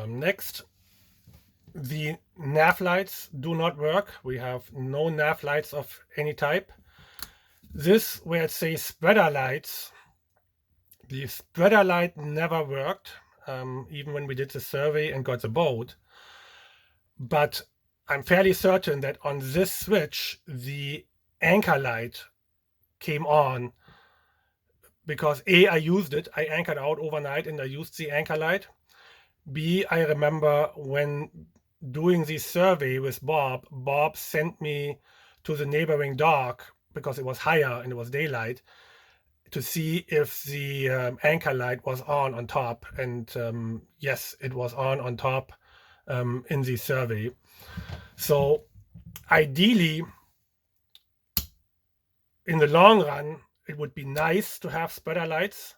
Next, the nav lights do not work. We have no nav lights of any type. This, where it says spreader lights, the spreader light never worked, even when we did the survey and got the boat. But I'm fairly certain that on this switch, the anchor light came on because A, I used it. I anchored out overnight and I used the anchor light. B, I remember when doing the survey with Bob sent me to the neighboring dock because it was higher and it was daylight to see if the anchor light was on top. And yes, it was on top in the survey. So ideally, in the long run, it would be nice to have spreader lights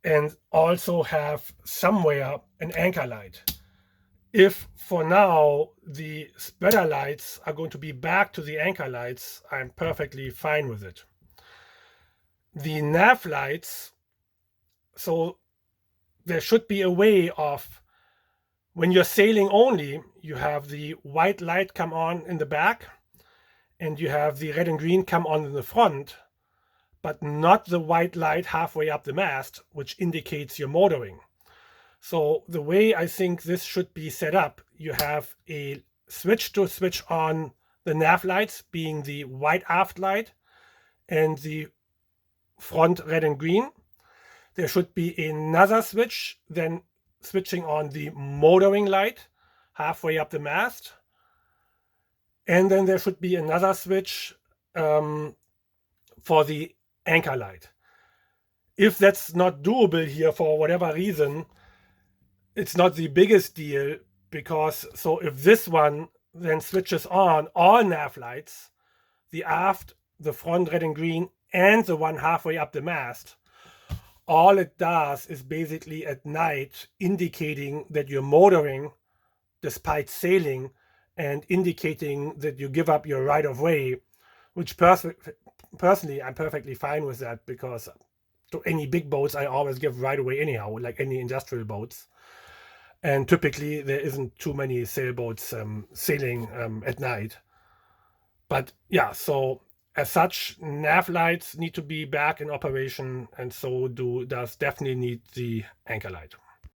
and also have somewhere an anchor light. If for now the spreader lights are going to be back to the anchor lights, I'm perfectly fine with it. The nav lights, so there should be a way of, when you're sailing only, you have the white light come on in the back and you have the red and green come on in the front, but not the white light halfway up the mast, which indicates you're motoring. So the way I think this should be set up, you have a switch to switch on the nav lights, being the white aft light and the front red and green. There should be another switch, then switching on the motoring light halfway up the mast. And then there should be another switch for the anchor light. If that's not doable here for whatever reason, it's not the biggest deal, because so if this one then switches on all nav lights, the aft, the front red and green, and the one halfway up the mast, all it does is basically at night indicating that you're motoring despite sailing and indicating that you give up your right of way, which personally I'm perfectly fine with that, because to any big boats I always give right of way anyhow, like any industrial boats. And typically there isn't too many sailboats sailing at night. But yeah, so as such, nav lights need to be back in operation, and so does definitely need the anchor light.